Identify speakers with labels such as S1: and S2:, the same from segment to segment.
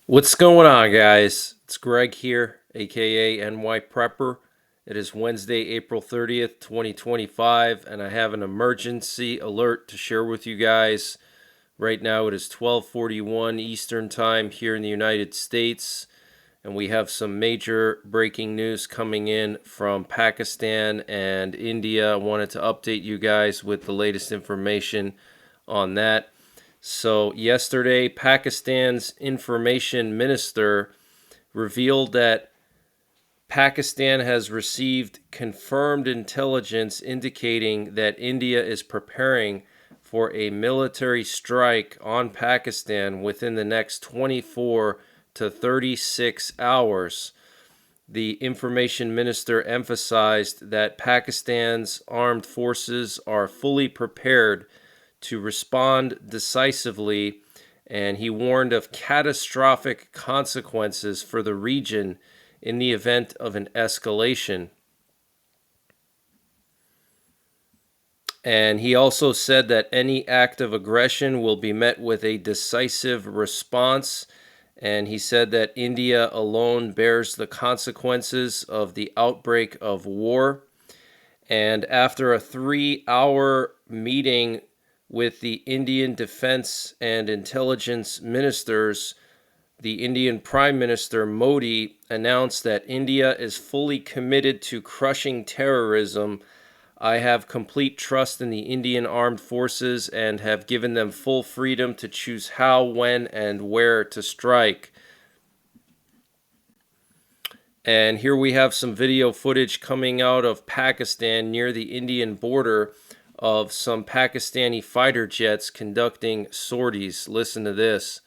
S1: What's going on, guys? It's Greg here, aka NYPrepper. It is Wednesday, April 30th, 2025, and I have an emergency alert to share with you guys. Right now it is 12:41 Eastern Time here in the United States, and we have some major breaking news coming in from Pakistan and India. I wanted to update you guys with the latest information on that. So yesterday, Pakistan's information minister revealed that Pakistan has received confirmed intelligence indicating that India is preparing for a military strike on Pakistan within the next 24 to 36 hours. The information minister emphasized that Pakistan's armed forces are fully prepared to respond decisively, and he warned of catastrophic consequences for the region in the event of an escalation. And he also said that any act of aggression will be met with a decisive response. And he said that India alone bears the consequences of the outbreak of war. And after a 3-hour meeting with the Indian Defense and Intelligence Ministers, the Indian Prime Minister Modi announced that India is fully committed to crushing terrorism. I have complete trust in the Indian Armed Forces and have given them full freedom to choose how, when, and where to strike. And here we have some video footage coming out of Pakistan near the Indian border of some Pakistani fighter jets conducting sorties. Listen to this.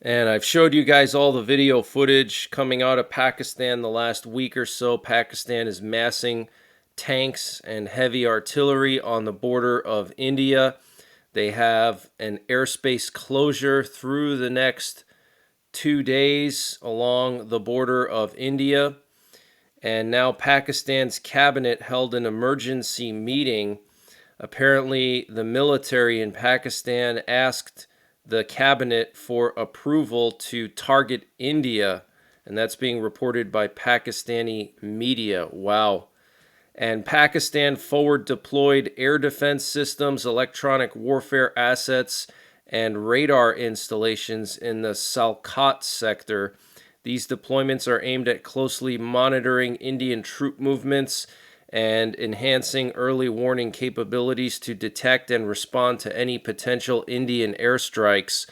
S1: And I've showed you guys all the video footage coming out of Pakistan the last week or so. Pakistan is massing tanks and heavy artillery on the border of India. They have an airspace closure through the next 2 days along the border of India. And now Pakistan's cabinet held an emergency meeting. Apparently, the military in Pakistan asked the cabinet for approval to target India, and that's being reported by Pakistani media. Wow. And Pakistan forward deployed air defense systems, electronic warfare assets, and radar installations in the Salkat sector. These deployments are aimed at closely monitoring Indian troop movements and enhancing early warning capabilities to detect and respond to any potential Indian airstrikes.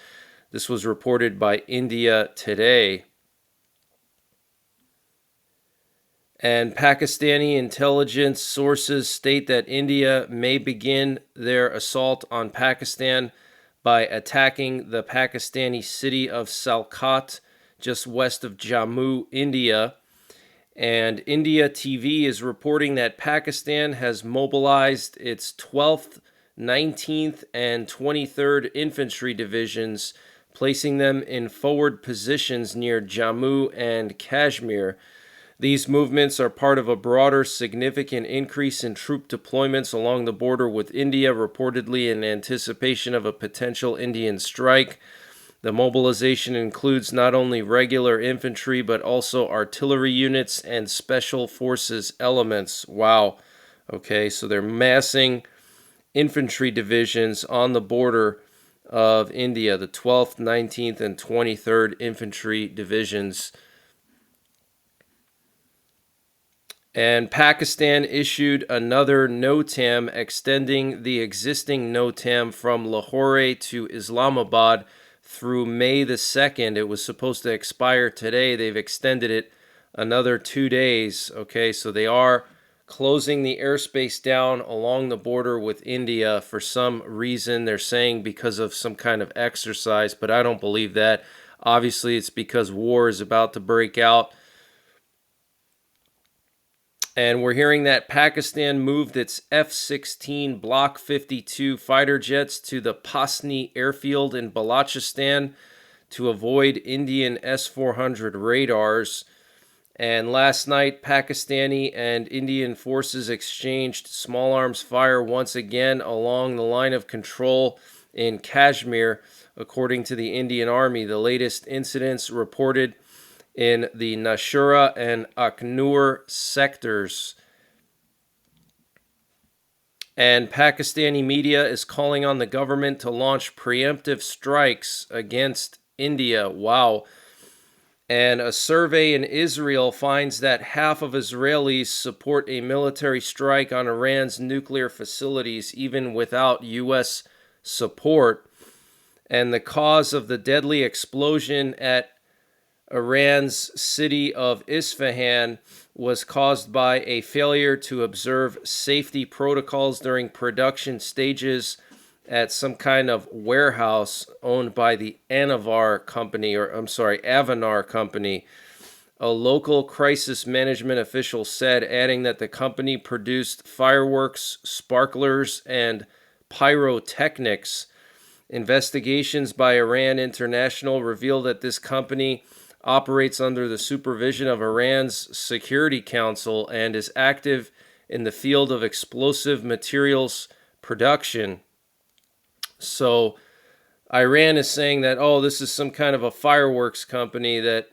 S1: This was reported by India Today. And Pakistani intelligence sources state that India may begin their assault on Pakistan by attacking the Pakistani city of Salkat, just west of Jammu, India. And India TV is reporting that Pakistan has mobilized its 12th, 19th, and 23rd Infantry Divisions, placing them in forward positions near Jammu and Kashmir. These movements are part of a broader, significant increase in troop deployments along the border with India, reportedly in anticipation of a potential Indian strike. The mobilization includes not only regular infantry, but also artillery units and special forces elements. Wow. Okay, so they're massing infantry divisions on the border of India, the 12th, 19th, and 23rd Infantry Divisions. And Pakistan issued another NOTAM extending the existing NOTAM from Lahore to Islamabad through May the 2nd. It was supposed to expire today. They've extended it another 2 days. Okay, so they are closing the airspace down along the border with India for some reason. They're saying because of some kind of exercise, but I don't believe that. Obviously, it's because war is about to break out. And we're hearing that Pakistan moved its F-16 Block 52 fighter jets to the Pasni airfield in Balochistan to avoid Indian S-400 radars. And last night, Pakistani and Indian forces exchanged small arms fire once again along the line of control in Kashmir, according to the Indian Army. The latest incidents reported in the Nashura and Akhnur sectors. And Pakistani media is calling on the government to launch preemptive strikes against India. Wow. And a survey in Israel finds that half of Israelis support a military strike on Iran's nuclear facilities, even without U.S. support. And the cause of the deadly explosion at Iran's city of Isfahan was caused by a failure to observe safety protocols during production stages at some kind of warehouse owned by the Avanar company. A local crisis management official said, adding that the company produced fireworks, sparklers, and pyrotechnics. Investigations by Iran International revealed that this company operates under the supervision of Iran's Security Council and is active in the field of explosive materials production. So Iran is saying that, oh, this is some kind of a fireworks company that,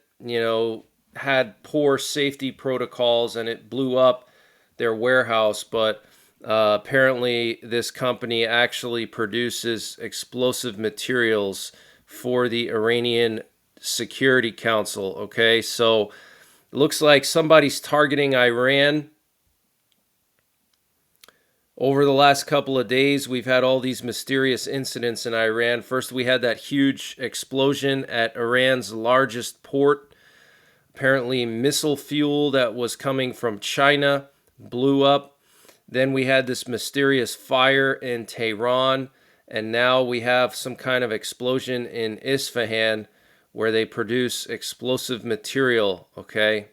S1: had poor safety protocols and it blew up their warehouse. But apparently this company actually produces explosive materials for the Iranian Security Council. Okay, so it looks like somebody's targeting Iran. Over the last couple of days, we've had all these mysterious incidents in Iran. First, we had that huge explosion at Iran's largest port. Apparently, missile fuel that was coming from China blew up. Then we had this mysterious fire in Tehran. And now we have some kind of explosion in Isfahan where they produce explosive material, okay?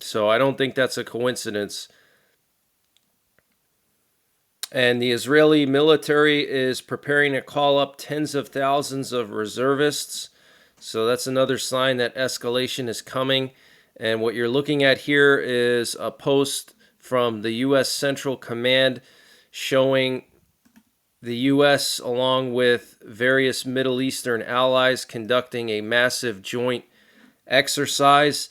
S1: So I don't think that's a coincidence. And the Israeli military is preparing to call up tens of thousands of reservists. So that's another sign that escalation is coming. And what you're looking at here is a post from the U.S. Central Command showing the U.S. along with various Middle Eastern allies conducting a massive joint exercise,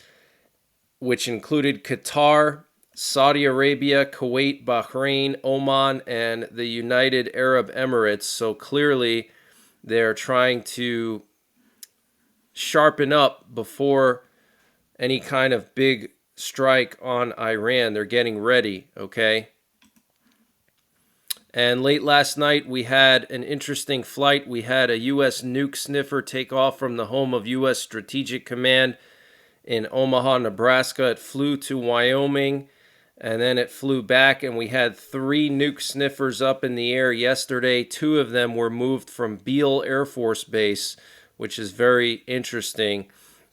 S1: which included Qatar, Saudi Arabia, Kuwait, Bahrain, Oman, and the United Arab Emirates. So clearly they're trying to sharpen up before any kind of big strike on Iran. They're getting ready, okay? And late last night, we had an interesting flight. We had a U.S. nuke sniffer take off from the home of U.S. Strategic Command in Omaha, Nebraska. It flew to Wyoming, and then it flew back, and we had 3 nuke sniffers up in the air yesterday. 2 of them were moved from Beale Air Force Base, which is very interesting,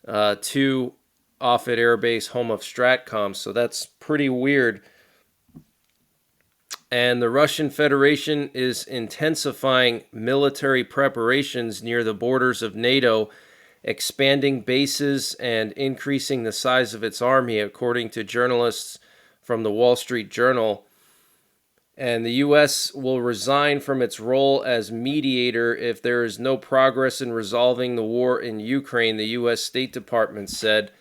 S1: to Offutt Air Base, home of STRATCOM. So that's pretty weird. And the Russian Federation is intensifying military preparations near the borders of NATO, expanding bases and increasing the size of its army, according to journalists from the Wall Street Journal. And the U.S. will resign from its role as mediator if there is no progress in resolving the war in Ukraine, the U.S. State Department said.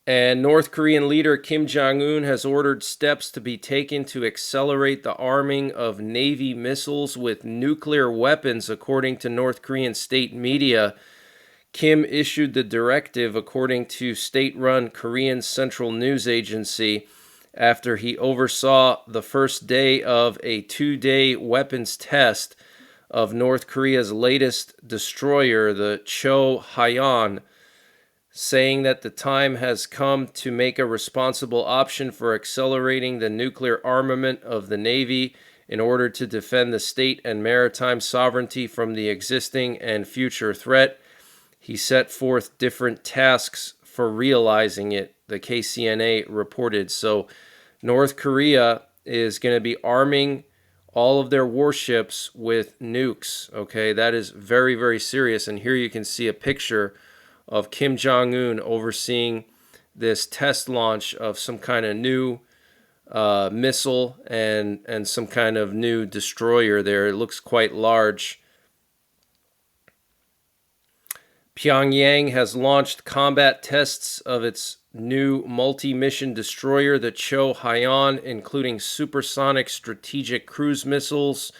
S1: And North Korean leader Kim Jong-un has ordered steps to be taken to accelerate the arming of Navy missiles with nuclear weapons, according to North Korean state media. Kim issued the directive, according to state-run Korean Central News Agency, after he oversaw the first day of a 2-day weapons test of North Korea's latest destroyer, the Cho Haeyeon, saying that the time has come to make a responsible option for accelerating the nuclear armament of the Navy in order to defend the state and maritime sovereignty from the existing and future threat. He set forth different tasks for realizing it, the KCNA reported. So North Korea is going to be arming all of their warships with nukes. Okay, that is very, very serious. And here you can see a picture of Kim Jong-un overseeing this test launch of some kind of new missile and some kind of new destroyer there. It looks quite large. Pyongyang has launched combat tests of its new multi-mission destroyer, the Cho Hyon, including supersonic strategic cruise missiles,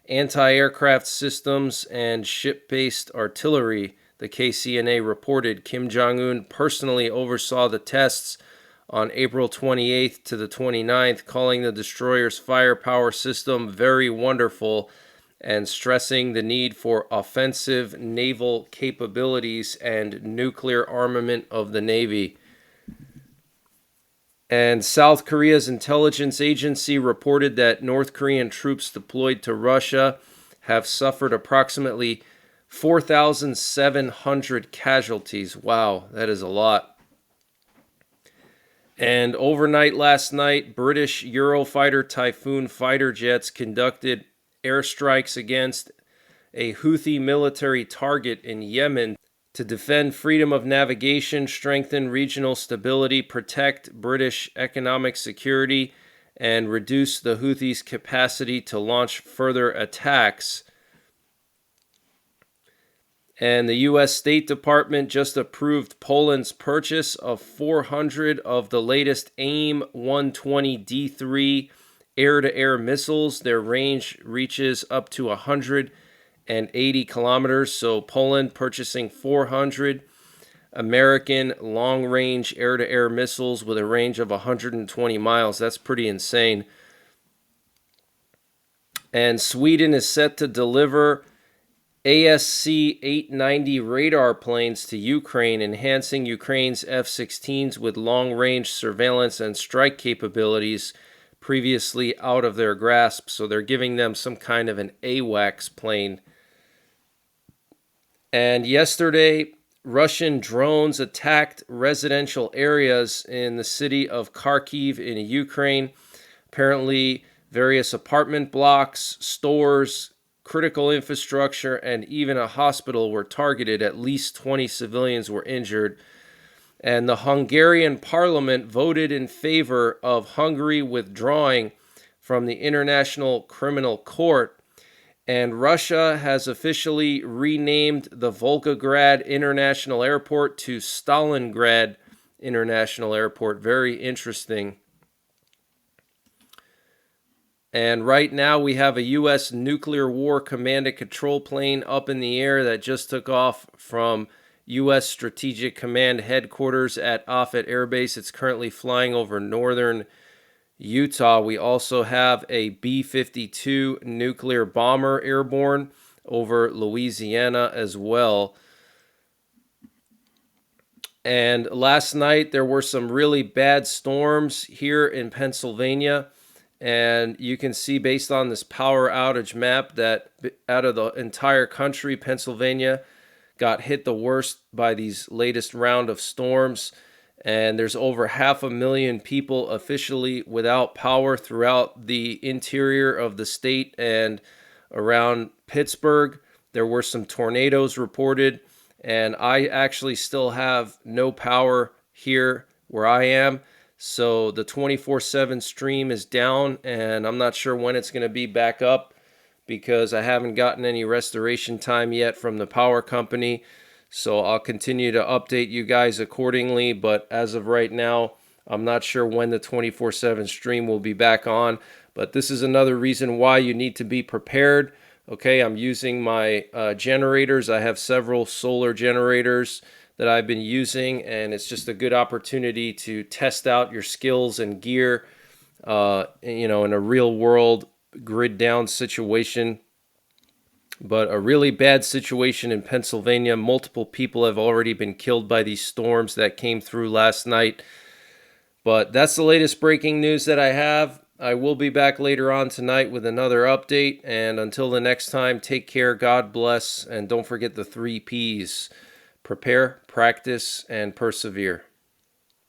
S1: anti-aircraft systems, and ship-based artillery. The KCNA reported Kim Jong-un personally oversaw the tests on April 28th to the 29th, calling the destroyer's firepower system very wonderful and stressing the need for offensive naval capabilities and nuclear armament of the Navy. And South Korea's intelligence agency reported that North Korean troops deployed to Russia have suffered approximately 4,700 casualties. Wow, that is a lot. And overnight last night, British Eurofighter Typhoon fighter jets conducted airstrikes against a Houthi military target in Yemen to defend freedom of navigation, strengthen regional stability, protect British economic security, and reduce the Houthis' capacity to launch further attacks. And the U.S. State Department just approved Poland's purchase of 400 of the latest AIM-120D3 air-to-air missiles. Their range reaches up to 180 kilometers. So Poland purchasing 400 American long-range air-to-air missiles with a range of 120 miles. That's pretty insane. And Sweden is set to deliver ASC-890 radar planes to Ukraine, enhancing Ukraine's F-16s with long-range surveillance and strike capabilities previously out of their grasp. So they're giving them some kind of an AWACS plane. And yesterday, Russian drones attacked residential areas in the city of Kharkiv in Ukraine. Apparently, various apartment blocks, stores, critical infrastructure, and even a hospital were targeted. At least 20 civilians were injured. And the Hungarian parliament voted in favor of Hungary withdrawing from the International Criminal Court. And Russia has officially renamed the Volgograd International Airport to Stalingrad International Airport. Very interesting. And right now we have a U.S. nuclear war command and control plane up in the air that just took off from U.S. Strategic Command headquarters at Offutt Air Base. It's currently flying over northern Utah. We also have a B-52 nuclear bomber airborne over Louisiana as well. And last night there were some really bad storms here in Pennsylvania. And you can see based on this power outage map that out of the entire country, Pennsylvania got hit the worst by these latest round of storms. And there's over 500,000 people officially without power throughout the interior of the state and around Pittsburgh. There were some tornadoes reported, and I actually still have no power here where I am. So the 24/7 stream is down, and I'm not sure when it's going to be back up because I haven't gotten any restoration time yet from the power company. So I'll continue to update you guys accordingly, but as of right now, I'm not sure when the 24/7 stream will be back on. But this is another reason why you need to be prepared. Okay, I'm using my generators. I have several solar generators that I've been using, and it's just a good opportunity to test out your skills and gear, in a real world grid down situation. But a really bad situation in Pennsylvania. Multiple people have already been killed by these storms that came through last night. But that's the latest breaking news that I have. I will be back later on tonight with another update. And until the next time, take care, God bless, and don't forget the 3 Ps. Prepare, practice, and persevere.